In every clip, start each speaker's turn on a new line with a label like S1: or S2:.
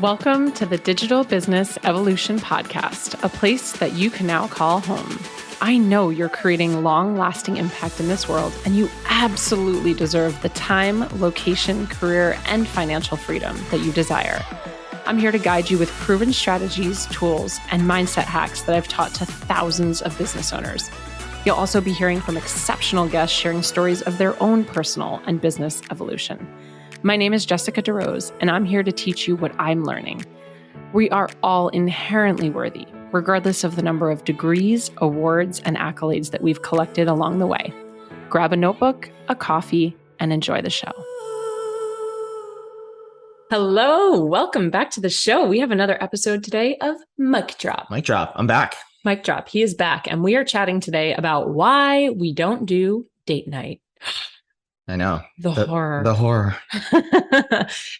S1: Welcome to the Digital Business Evolution Podcast, a place that you can now call home. I know you're creating long-lasting impact in this world, and you absolutely deserve the time, location, career, and financial freedom that you desire. I'm here to guide you with proven strategies, tools, and mindset hacks that I've taught to thousands of business owners. You'll also be hearing from exceptional guests sharing stories of their own personal and business evolution. My name is Jessica DeRose, and I'm here to teach you what I'm learning. We are all inherently worthy, regardless of the number of degrees, awards, and accolades that we've collected along the way. Grab a notebook, a coffee, and enjoy the show. Hello, welcome back to the show. We have another episode today of Mic Drop.
S2: Mic drop. I'm back.
S1: Mic Drop. He is back, and we are chatting today about why we don't do date night.
S2: I know.
S1: The horror.
S2: The horror.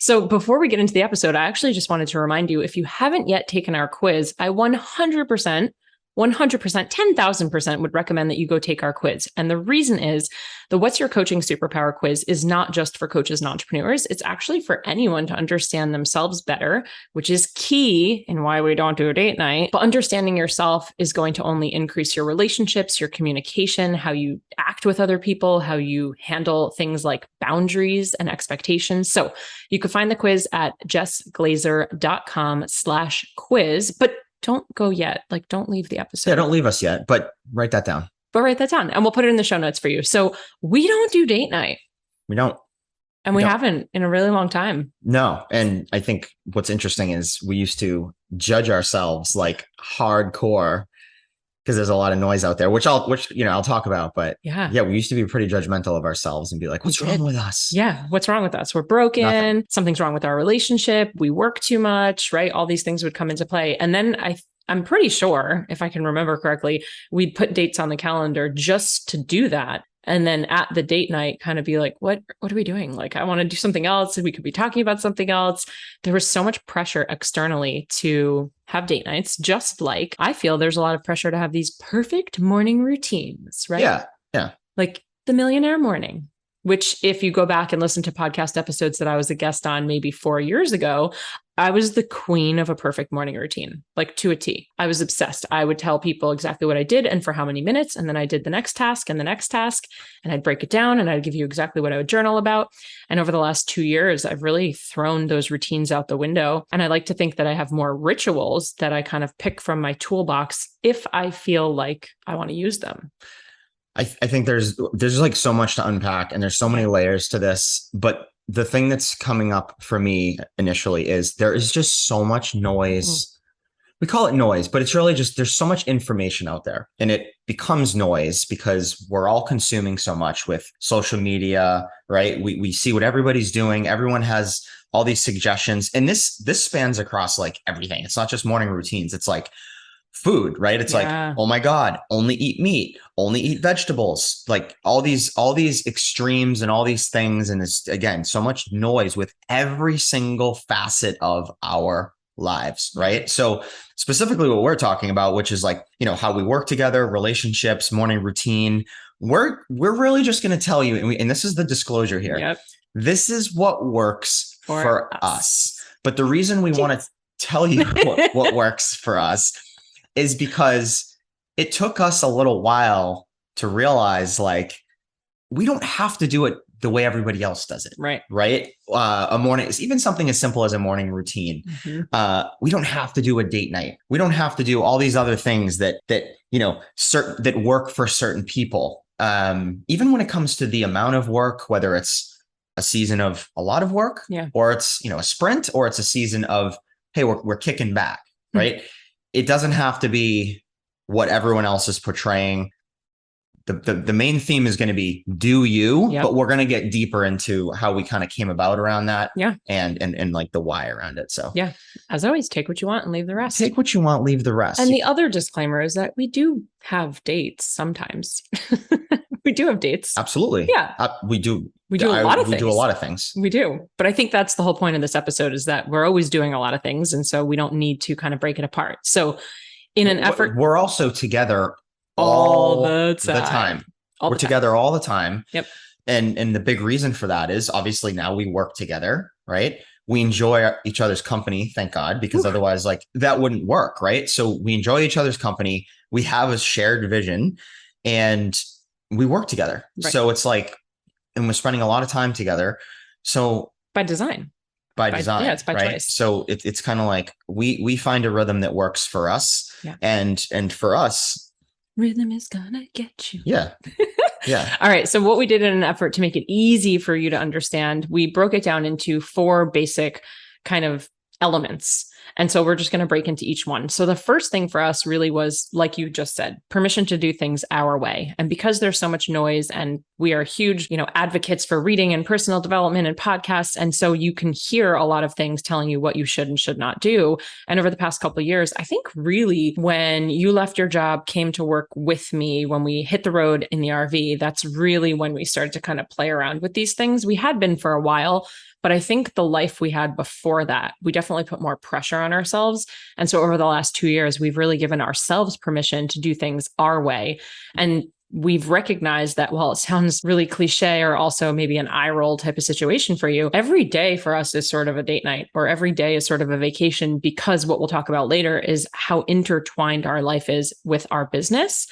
S1: So before we get into the episode, I actually just wanted to remind you, if you haven't yet taken our quiz, I 100%, 10,000% would recommend that you go take our quiz. And the reason is the What's Your Coaching Superpower quiz is not just for coaches and entrepreneurs. It's actually for anyone to understand themselves better, which is key in why we don't do a date night. But understanding yourself is going to only increase your relationships, your communication, how you act with other people, how you handle things like boundaries and expectations. So you can find the quiz at jessglazer.com/quiz, but don't go yet. Like, don't leave the episode.
S2: Yeah, don't leave us yet, but write that down.
S1: And we'll put it in the show notes for you. So we don't do date night.
S2: We don't.
S1: And we haven't in a really long time.
S2: No. And I think what's interesting is we used to judge ourselves like hardcore because there's a lot of noise out there, which I'll talk about. But yeah, we used to be pretty judgmental of ourselves and be like, what's wrong with us?
S1: Yeah. What's wrong with us? We're broken.
S2: Nothing.
S1: Something's wrong with our relationship. We work too much, right? All these things would come into play. And then I'm pretty sure, if I can remember correctly, we'd put dates on the calendar just to do that. And then at the date night, kind of be like, what are we doing? Like, I want to do something else. We could be talking about something else. There was so much pressure externally to have date nights, just like I feel there's a lot of pressure to have these perfect morning routines, right?
S2: Yeah.
S1: Like the millionaire morning, which if you go back and listen to podcast episodes that I was a guest on maybe 4 years ago, I was the queen of a perfect morning routine, like to a T. I was obsessed. I would tell people exactly what I did and for how many minutes. And then I did the next task and the next task, and I'd break it down and I'd give you exactly what I would journal about. And over the last 2 years, I've really thrown those routines out the window. And I like to think that I have more rituals that I kind of pick from my toolbox if I feel like I want to use them.
S2: I think there's like so much to unpack and there's so many layers to this, but the thing that's coming up for me initially is there is just so much noise. We call it noise, but it's really just, there's so much information out there and it becomes noise because we're all consuming so much with social media, right? We see what everybody's doing. Everyone has all these suggestions, and this spans across like everything. It's not just morning routines. It's like food, right? It's like, oh my God, only eat meat, only eat vegetables, like all these extremes and all these things. And it's, again, so much noise with every single facet of our lives, right? So specifically what we're talking about, which is like, how we work together, relationships, morning routine, we're really just going to tell you, and this is the disclosure here.
S1: Yep.
S2: This is what works for us. But the reason we want to tell you what works for us is because it took us a little while to realize, like, we don't have to do it the way everybody else does it.
S1: Right.
S2: A morning, even something as simple as a morning routine. Mm-hmm. We don't have to do a date night. We don't have to do all these other things that work for certain people. Even when it comes to the amount of work, whether it's a season of a lot of work, or it's, a sprint, or it's a season of, hey, we're kicking back, right? Mm-hmm. It doesn't have to be what everyone else is portraying. The main theme is going to be do you, but we're going to get deeper into how we kind of came about around that. Yeah. And like the why around it. So
S1: yeah, as always, take what you want and leave the rest.
S2: Take what you want, leave the rest.
S1: And the other disclaimer is that we do have dates sometimes. We do have dates.
S2: Absolutely.
S1: Yeah.
S2: We do.
S1: We do a lot of things.
S2: We do a lot of things.
S1: We do. But I think that's the whole point of this episode, is that we're always doing a lot of things. And so we don't need to kind of break it apart. So in an effort.
S2: We're also together
S1: all the time.
S2: We're together all the time.
S1: Yep.
S2: And the big reason for that is obviously now we work together. right? We enjoy each other's company, thank God, because otherwise like that wouldn't work, right? So we enjoy each other's company. We have a shared vision and we work together.
S1: Right.
S2: So it's like, and we're spending a lot of time together. So
S1: by design.
S2: By design,
S1: yeah, it's by
S2: right?
S1: choice.
S2: So it's kind of like we find a rhythm that works for us, and for us,
S1: rhythm is gonna get you.
S2: Yeah. Yeah.
S1: All right. So what we did in an effort to make it easy for you to understand, we broke it down into 4 basic kind of elements. And so we're just going to break into each one. So the first thing for us really was, like you just said, permission to do things our way. And because there's so much noise and we are huge, advocates for reading and personal development and podcasts. And so you can hear a lot of things telling you what you should and should not do. And over the past couple of years, I think really when you left your job, came to work with me, when we hit the road in the RV, that's really when we started to kind of play around with these things. We had been for a while, but I think the life we had before that, we definitely put more pressure on ourselves. And so over the last 2 years, we've really given ourselves permission to do things our way. And we've recognized that while it sounds really cliche or also maybe an eye roll type of situation for you, every day for us is sort of a date night, or every day is sort of a vacation, because what we'll talk about later is how intertwined our life is with our business.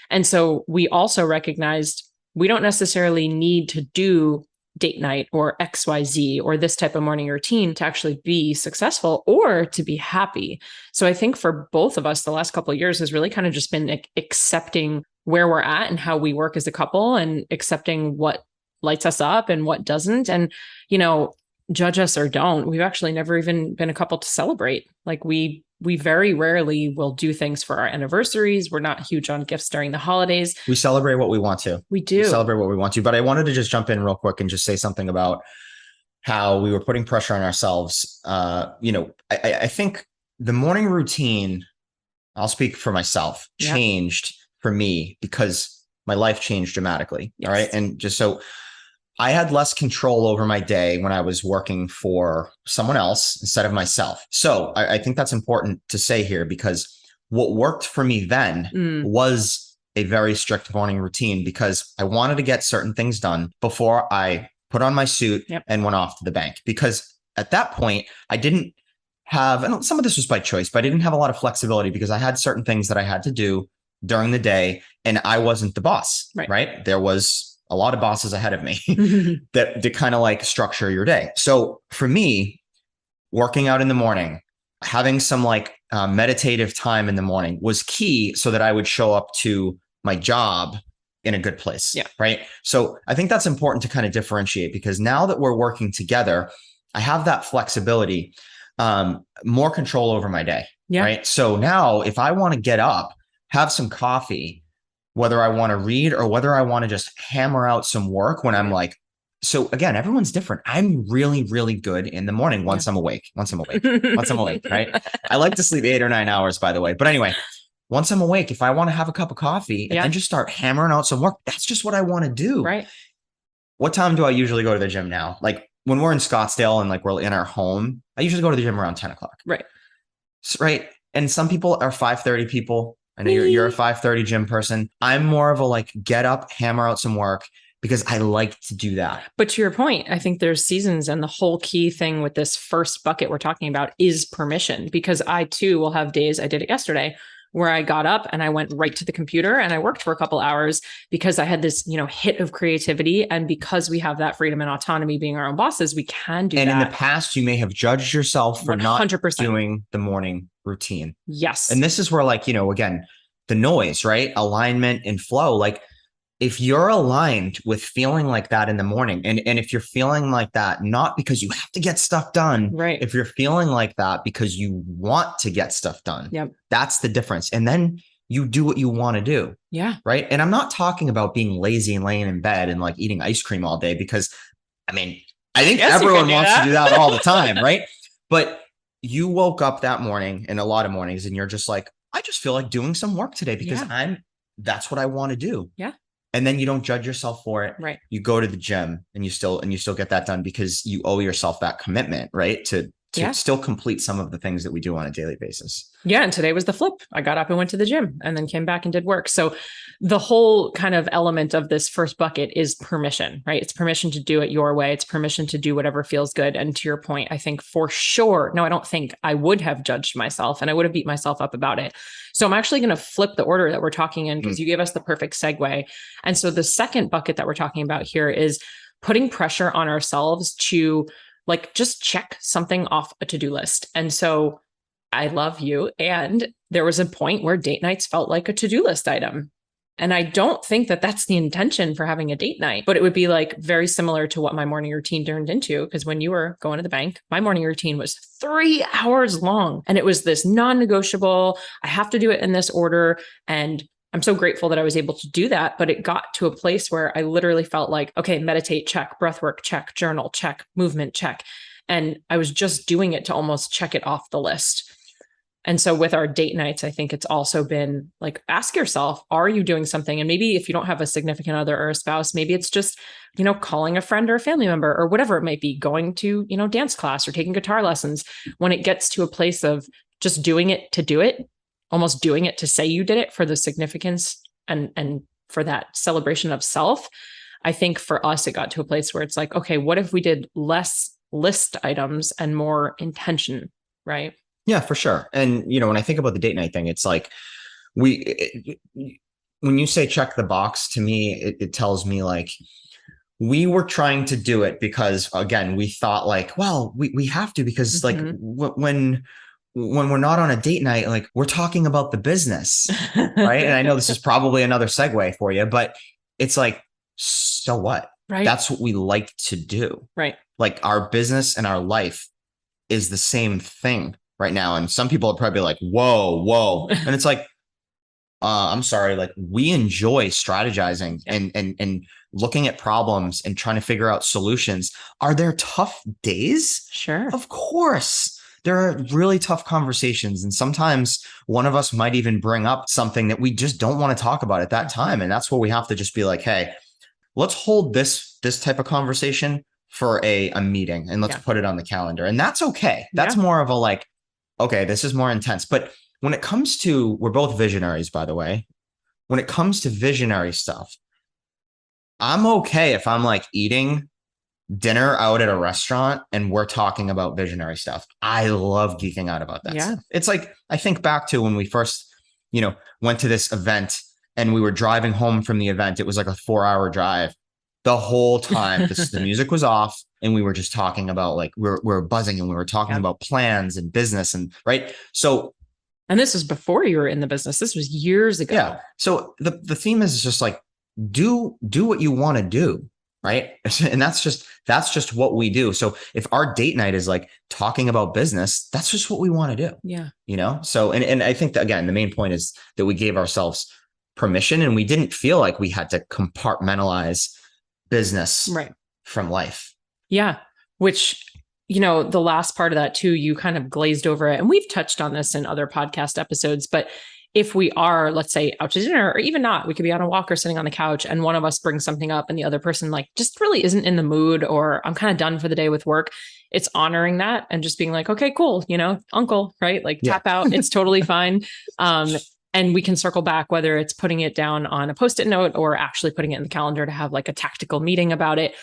S1: And so we also recognized we don't necessarily need to do date night or XYZ or this type of morning routine to actually be successful or to be happy. So I think for both of us, the last couple of years has really kind of just been accepting where we're at and how we work as a couple, and accepting what lights us up and what doesn't. And, judge us or don't, we've actually never even been a couple to celebrate. Like we very rarely will do things for our anniversaries. We're not huge on gifts during the holidays.
S2: We celebrate what we want to.
S1: We do.
S2: We celebrate what we want to. But I wanted to just jump in real quick and just say something about how we were putting pressure on ourselves. I think the morning routine, I'll speak for myself, changed for me because my life changed dramatically. Yes. All right. And just so I had less control over my day when I was working for someone else instead of myself. So I think that's important to say here, because what worked for me then was a very strict morning routine, because I wanted to get certain things done before I put on my suit and went off to the bank. Because at that point, I didn't have, and some of this was by choice, but I didn't have a lot of flexibility because I had certain things that I had to do during the day and I wasn't the boss, right? There was a lot of bosses ahead of me that kind of like structure your day. So for me, working out in the morning, having some like meditative time in the morning was key so that I would show up to my job in a good place. Yeah. Right. So I think that's important to kind of differentiate, because now that we're working together, I have that flexibility, more control over my day. Yeah. Right. So now if I want to get up, have some coffee, whether I want to read or whether I want to just hammer out some work when I'm like, so again, everyone's different. I'm really, really good in the morning once I'm awake, once I'm awake, right? I like to sleep 8 or 9 hours, by the way. But anyway, once I'm awake, if I want to have a cup of coffee and then just start hammering out some work, that's just what I want to do. Right. What time do I usually go to the gym now? Like when we're in Scottsdale and like we're in our home, I usually go to the gym around 10 o'clock. Right. Right. And some people are 5:30 people. I know you're a 5:30 gym person. I'm more of a like get up, hammer out some work, because I like to do that. But to your point, I think there's seasons, and the whole key thing with this first bucket we're talking about is permission, because I too will have days, I did it yesterday, where I got up and I went right to the computer and I worked for a couple hours because I had this, hit of creativity. And because we have that freedom and autonomy being our own bosses, we can do that. And in the past, you may have judged yourself for 100%. Not doing the morning routine. Yes. And this is where again, the noise, right? Alignment and flow. Like if you're aligned with feeling like that in the morning, and if you're feeling like that, not because you have to get stuff done, right? If you're feeling like that because you want to get stuff done, that's the difference. And then you do what you want to do. Yeah. Right. And I'm not talking about being lazy and laying in bed and like eating ice cream all day, because I think everyone wants to do that all the time. Right. But you woke up that morning, in a lot of mornings, and you're just like, I just feel like doing some work today because that's what I want to do. Yeah. And then you don't judge yourself for it. Right. You go to the gym and you still get that done because you owe yourself that commitment, right? To to still complete some of the things that we do on a daily basis.
S1: Yeah. And today was the flip. I got up and went to the gym and then came back and did work. So the whole kind of element of this first bucket is permission, right? It's permission to do it your way. It's permission to do whatever feels good. And to your point, I think for sure, no, I don't think I would have judged myself and I would have beat myself up about it. So I'm actually going to flip the order that we're talking in because you gave us the perfect segue. And so the second bucket that we're talking about here is putting pressure on ourselves to like just check something off a to-do list. And so I love you. And there was a point where date nights felt like a to-do list item. And I don't think that that's the intention for having a date night, but it would be like very similar to what my morning routine turned into. Because when you were going to the bank, my morning routine was 3 hours long and it was this non-negotiable. I have to do it in this order. And I'm so grateful that I was able to do that, but it got to a place where I literally felt like, okay, meditate, check, breath work, check, journal, check, movement, check. And I was just doing it to almost check it off the list. And so with our date nights, I think it's also been like, ask yourself, are you doing something? And maybe if you don't have a significant other or a spouse, maybe it's just, calling a friend or a family member or whatever it might be, going to, dance class or taking guitar lessons. When it gets to a place of just doing it to do it, almost doing it to say you did it for the significance and for that celebration of self. I think for us, it got to a place where it's like, okay, what if we did less list items and more intention, right?
S2: Yeah, for sure. And, when I think about the date night thing, it's like when you say check the box, to me, it tells me like we were trying to do it because, again, we thought like, well, we have to because like when we're not on a date night, like we're talking about the business, right? And I know this is probably another segue for you, but it's like, so what?
S1: Right.
S2: That's what we like to do.
S1: Right.
S2: Like our business and our life is the same thing right now. And some people are probably like, whoa. And it's like, I'm sorry, like we enjoy strategizing and looking at problems and trying to figure out solutions. Are there tough days?
S1: Sure.
S2: Of course. There are really tough conversations. And sometimes one of us might even bring up something that we just don't want to talk about at that time. And that's where we have to just be like, hey, let's hold this type of conversation for a meeting and let's put it on the calendar. And that's okay. That's more of a like, okay, this is more intense. But when it comes to, we're both visionaries, by the way. When it comes to visionary stuff, I'm okay if I'm like eating dinner out at a restaurant and we're talking about visionary stuff. I love geeking out about that stuff. It's like, I think back to when we first, went to this event and we were driving home from the event. It was like a 4-hour drive. The whole time the music was off and we were just talking about like, we're buzzing and we were talking about plans and business and right. So,
S1: and this was before you were in the business. This was years ago.
S2: Yeah. So the theme is just like, do what you want to do. Right. And that's just what we do. So if our date night is like talking about business, that's just what we want to do.
S1: Yeah.
S2: So, and I think that, again, the main point is that we gave ourselves permission and we didn't feel like we had to compartmentalize business from life.
S1: Yeah. Which, the last part of that too, you kind of glazed over it. And we've touched on this in other podcast episodes, but if we are, let's say, out to dinner or even not, we could be on a walk or sitting on the couch and one of us brings something up and the other person like just really isn't in the mood or I'm kind of done for the day with work. It's honoring that and just being like, okay, cool. Uncle, right? Like tap out. It's totally fine. And we can circle back, whether it's putting it down on a Post-it note or actually putting it in the calendar to have like a tactical meeting about it.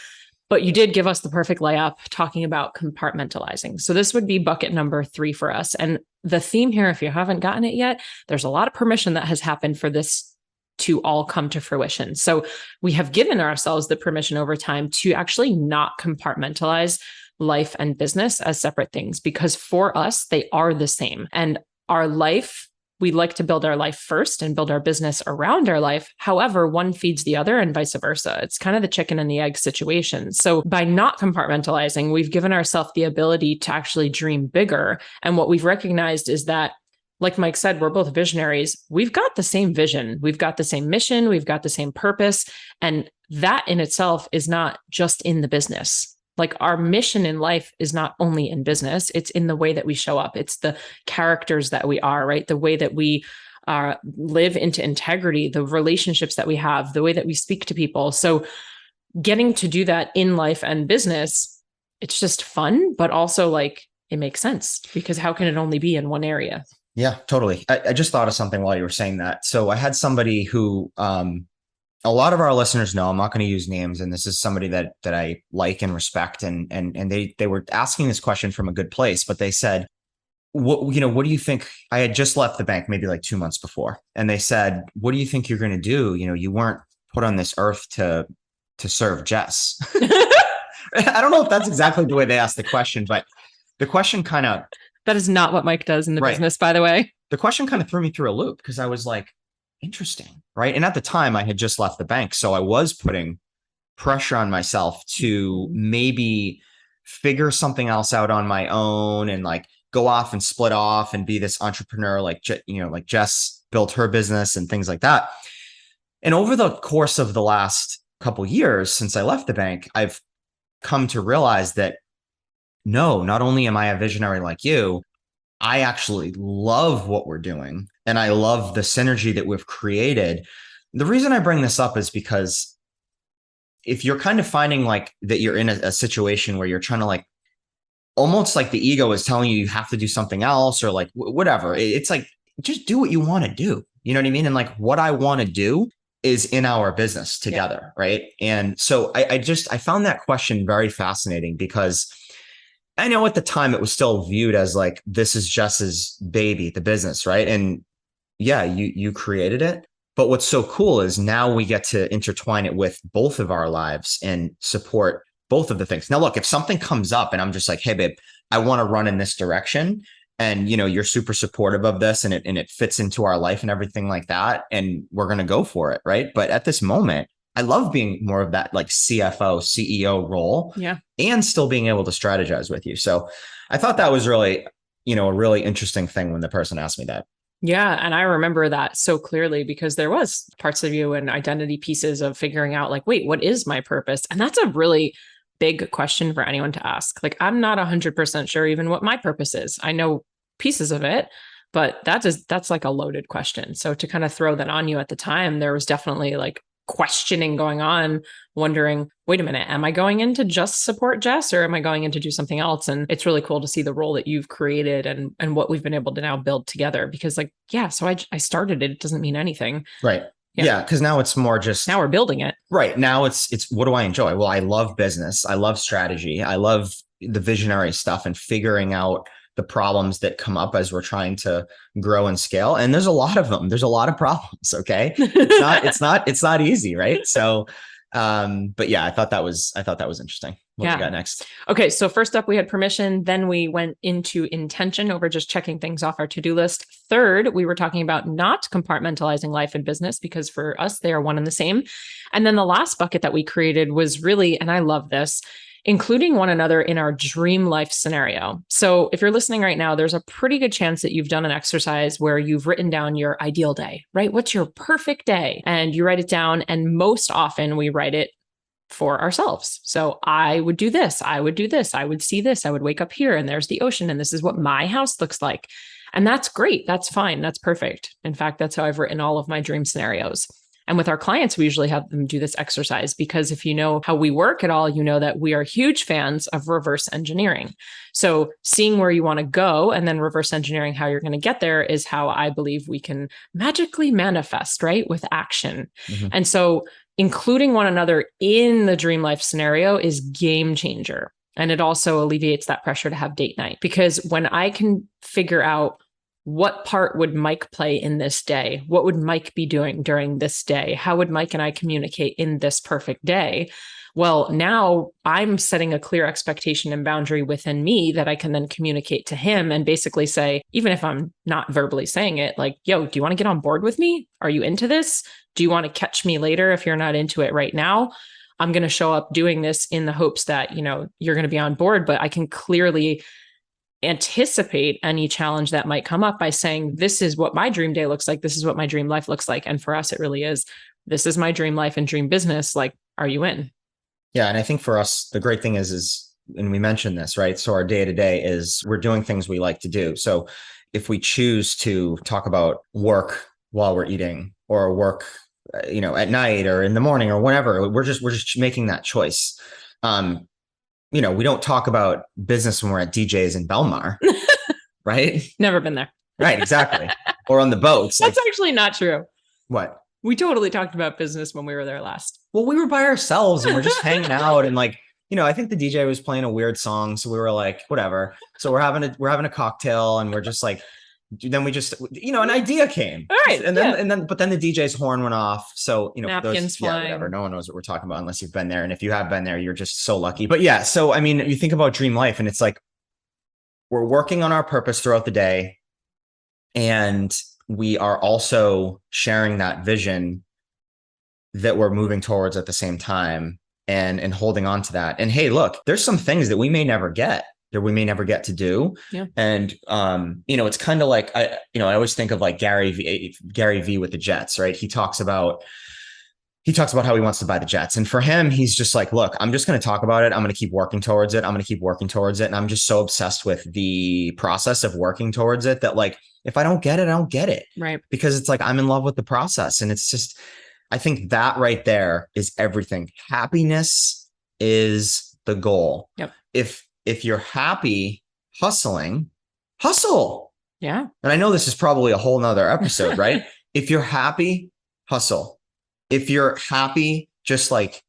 S1: But you did give us the perfect layup talking about compartmentalizing. So this would be bucket number 3 for us. And the theme here, if you haven't gotten it yet, there's a lot of permission that has happened for this to all come to fruition. So we have given ourselves the permission over time to actually not compartmentalize life and business as separate things, because for us, they are the same. And our life, we like to build our life first and build our business around our life. However, one feeds the other and vice versa. It's kind of the chicken and the egg situation. So by not compartmentalizing, we've given ourselves the ability to actually dream bigger. And what we've recognized is that, like Mike said, we're both visionaries. We've got the same vision. We've got the same mission. We've got the same purpose. And that in itself is not just in the business. Like our mission in life is not only in business, it's in the way that we show up. It's the characters that we are, right? The way that we live into integrity, the relationships that we have, the way that we speak to people. So getting to do that in life and business, it's just fun, but also like it makes sense, because how can it only be in one area?
S2: Yeah, totally. I just thought of something while you were saying that. So I had somebody who, a lot of our listeners know, I'm not going to use names, and this is somebody that I like and respect, and they were asking this question from a good place, but they said, what do you think? I had just left the bank maybe like 2 months before, and they said, what do you think you're going to do? You weren't put on this earth to serve Jess. I don't know if that's exactly the way they asked the question, but the question kind of,
S1: that is not what Mike does in the
S2: right,
S1: business, by the way.
S2: The question kind of threw me through a loop, because I was like, interesting, right? And at the time I had just left the bank, so I was putting pressure on myself to maybe figure something else out on my own, and like go off and split off and be this entrepreneur, like Jess built her business and things like that. And over the course of the last couple years since I left the bank, I've come to realize that no, not only am I a visionary like you, I actually love what we're doing, and I love the synergy that we've created. The reason I bring this up is because if you're kind of finding like that you're in a situation where you're trying to like, almost like the ego is telling you have to do something else, or like whatever, it's like, just do what you want to do. You know what I mean? And like, what I want to do is in our business together. Yeah. Right. And so I found that question very fascinating, because I know at the time it was still viewed as like, this is Jess's baby, the business, right? And yeah, you created it. But what's so cool is now we get to intertwine it with both of our lives and support both of the things. Now, look, if something comes up and I'm just like, hey, babe, I want to run in this direction, and you're super supportive of this, and it fits into our life and everything like that, and we're going to go for it, right? But at this moment, I love being more of that like CFO, CEO role, and still being able to strategize with you. So I thought that was really, a really interesting thing when the person asked me that.
S1: Yeah. And I remember that so clearly, because there was parts of you and identity pieces of figuring out like, wait, what is my purpose? And that's a really big question for anyone to ask. Like, I'm not 100% sure even what my purpose is. I know pieces of it, but that's like a loaded question. So to kind of throw that on you at the time, there was definitely like questioning going on, wondering, wait a minute, am I going in to just support Jess, or am I going in to do something else? And it's really cool to see the role that you've created and what we've been able to now build together, because like, yeah, so I started it. It doesn't mean anything.
S2: Right. Yeah. Because now it's more just,
S1: now we're building it.
S2: Right. Now it's what do I enjoy? Well, I love business. I love strategy. I love the visionary stuff and figuring out the problems that come up as we're trying to grow and scale. And there's a lot of them. There's a lot of problems. Okay. It's not easy. Right. So, but yeah, I thought that was interesting. What you got next?
S1: Okay. So first up, we had permission. Then we went into intention over just checking things off our to-do list. Third, we were talking about not compartmentalizing life and business, because for us, they are one and the same. And then the last bucket that we created was really, and I love this, including one another in our dream life scenario. So if you're listening right now, there's a pretty good chance that you've done an exercise where you've written down your ideal day, right? What's your perfect day? And you write it down. And most often we write it for ourselves. So I would do this. I would do this. I would see this. I would wake up here and there's the ocean and this is what my house looks like. And that's great. That's fine. That's perfect. In fact, that's how I've written all of my dream scenarios. And with our clients, we usually have them do this exercise, because if you know how we work at all, you know that we are huge fans of reverse engineering. So seeing where you want to go and then reverse engineering how you're going to get there is how I believe we can magically manifest, right? With action. Mm-hmm. And so including one another in the dream life scenario is game changer. And it also alleviates that pressure to have date night, because when I can figure out what part would Mike play in this day? What would Mike be doing during this day? How would Mike and I communicate in this perfect day? Well, now I'm setting a clear expectation and boundary within me that I can then communicate to him and basically say, even if I'm not verbally saying it, like, yo, do you want to get on board with me? Are you into this? Do you want to catch me later if you're not into it right now? I'm going to show up doing this in the hopes that, you're going to be on board, but I can clearly anticipate any challenge that might come up by saying, this is what my dream day looks like. This is what my dream life looks like. And for us, it really is, this is my dream life and dream business. Like, are you in?
S2: Yeah. And I think for us, the great thing is, and we mentioned this, right? So our day to day is we're doing things we like to do. So if we choose to talk about work while we're eating, or work, at night or in the morning or whenever, we're just making that choice. we don't talk about business when we're at DJs in Belmar, right?
S1: Never been there.
S2: Right, exactly. Or on the boats.
S1: That's actually not true.
S2: What?
S1: We totally talked about business when we were there last.
S2: Well, we were by ourselves and we're just hanging out and like, I think the DJ was playing a weird song. So we were like, whatever. So we're having a cocktail and we're just like, then we just, an idea came.
S1: All right.
S2: But then the DJ's horn went off. So,
S1: napkins flying.
S2: Whatever. No one knows what we're talking about unless you've been there. And if you have been there, you're just so lucky. But yeah. So, I mean, you think about dream life and it's like, we're working on our purpose throughout the day. And we are also sharing that vision that we're moving towards at the same time and holding on to that. And hey, look, there's some things that we may never get to do.
S1: Yeah.
S2: And, it's kind of like, I always think of like Gary V with the Jets, right? He talks about how he wants to buy the Jets. And for him, he's just like, look, I'm just going to talk about it. I'm going to keep working towards it. And I'm just so obsessed with the process of working towards it that like, if I don't get it, I don't get it.
S1: Right.
S2: Because it's like, I'm in love with the process. And it's just, I think that right there is everything. Happiness is the goal.
S1: Yep.
S2: If you're happy hustling, hustle.
S1: Yeah.
S2: And I know this is probably a whole nother episode, right? If you're happy, hustle. If you're happy, just like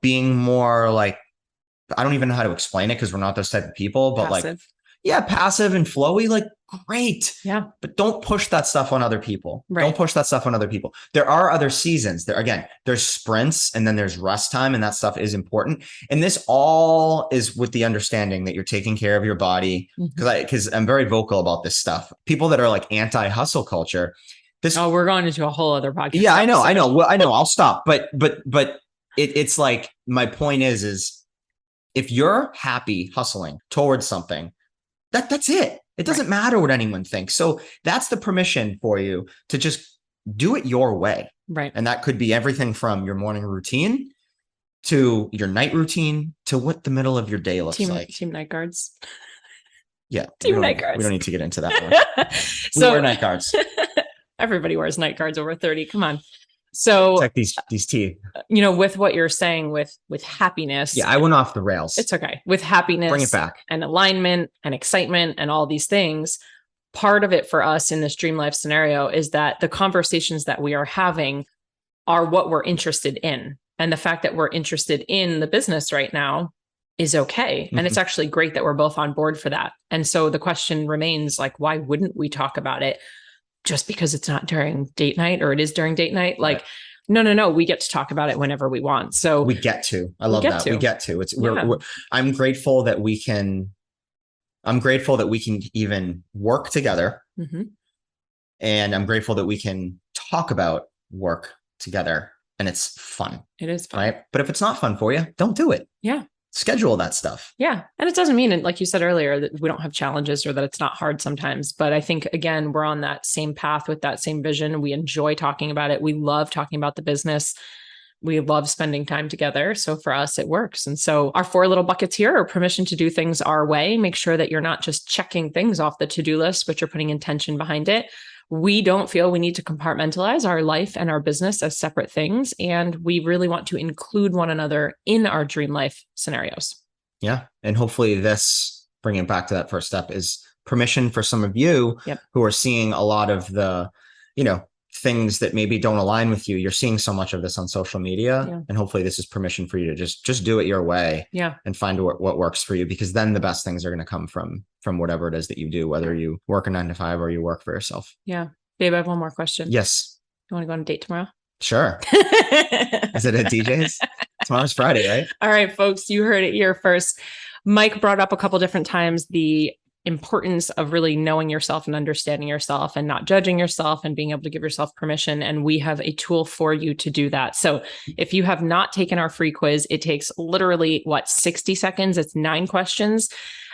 S2: being more like, I don't even know how to explain it because we're not those type of people, but passive. Passive and flowy, like great.
S1: Yeah.
S2: But don't push that stuff on other people.
S1: Right.
S2: Don't push that stuff on other people. There are other seasons there. Again, there's sprints and then there's rest time and that stuff is important. And this all is with the understanding that you're taking care of your body. Because I'm very vocal about this stuff. People that are like anti-hustle culture.
S1: We're going into a whole other podcast.
S2: Yeah, I know. Well, I know. I'll stop. But it's like, my point is if you're happy hustling towards something, that's it. It doesn't matter what anyone thinks. So that's the permission for you to just do it your way.
S1: Right.
S2: And that could be everything from your morning routine to your night routine to what the middle of your day looks like.
S1: Team night guards.
S2: Yeah.
S1: Team night guards.
S2: We don't need to get into that. We wear night guards.
S1: Everybody wears night guards over 30. Come on. So
S2: check these teeth.
S1: With what you're saying with happiness.
S2: Yeah, I went off the rails.
S1: It's okay. With happiness,
S2: bring it back,
S1: and alignment and excitement and all these things. Part of it for us in this dream life scenario is that the conversations that we are having are what we're interested in. And the fact that we're interested in the business right now is okay. And it's actually great that we're both on board for that. And so the question remains like, why wouldn't we talk about it? Just because it's not during date night or it is during date night. Like, no, we get to talk about it whenever we want. So
S2: we get to, I love that. We get to, I'm grateful that we can even work together. And I'm grateful that we can talk about work together and it's fun.
S1: It is fun.
S2: Right. But if it's not fun for you, don't do it.
S1: Yeah.
S2: Schedule that stuff.
S1: Yeah. And it doesn't mean, like you said earlier, that we don't have challenges or that it's not hard sometimes. But I think, again, we're on that same path with that same vision. We enjoy talking about it. We love talking about the business. We love spending time together. So for us, it works. And so our 4 little buckets here are permission to do things our way. Make sure that you're not just checking things off the to-do list, but you're putting intention behind it. We don't feel we need to compartmentalize our life and our business as separate things. And we really want to include one another in our dream life scenarios.
S2: Yeah. And hopefully this, bringing it back to that first step, is permission for some of you who are seeing a lot of the, things that maybe don't align with you. You're seeing so much of this on social media, and hopefully this is permission for you to just do it your way and find what works for you, because then the best things are going to come from whatever it is that you do, whether you work a 9 to 5 or you work for yourself.
S1: Yeah. Babe, I have one more question.
S2: Yes.
S1: You want to go on a date tomorrow?
S2: Sure. Is it at DJ's? Tomorrow's Friday, right?
S1: All right, folks, you heard it here first. Mike brought up a couple different times the importance of really knowing yourself and understanding yourself and not judging yourself and being able to give yourself permission. And we have a tool for you to do that. So if you have not taken our free quiz, it takes literally 60 seconds. It's 9 questions.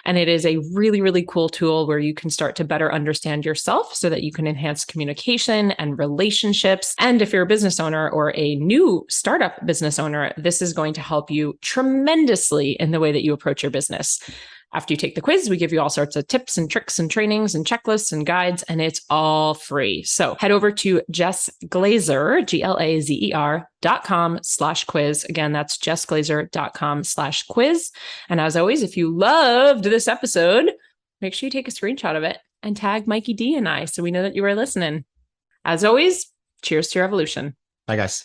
S1: And it is a really, really cool tool where you can start to better understand yourself so that you can enhance communication and relationships. And if you're a business owner or a new startup business owner, this is going to help you tremendously in the way that you approach your business. After you take the quiz, we give you all sorts of tips and tricks and trainings and checklists and guides, and it's all free. So head over to JessGlazer, GLAZER.com/quiz. Again, that's JessGlazer.com/quiz. And as always, if you loved this episode, make sure you take a screenshot of it and tag Mikey D and I so we know that you are listening. As always, cheers to your evolution.
S2: Bye, guys.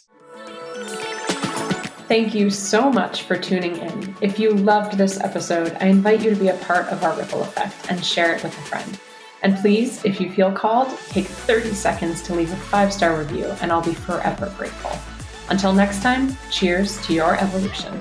S1: Thank you so much for tuning in. If you loved this episode, I invite you to be a part of our ripple effect and share it with a friend. And please, if you feel called, take 30 seconds to leave a 5-star review, and I'll be forever grateful. Until next time, cheers to your evolution.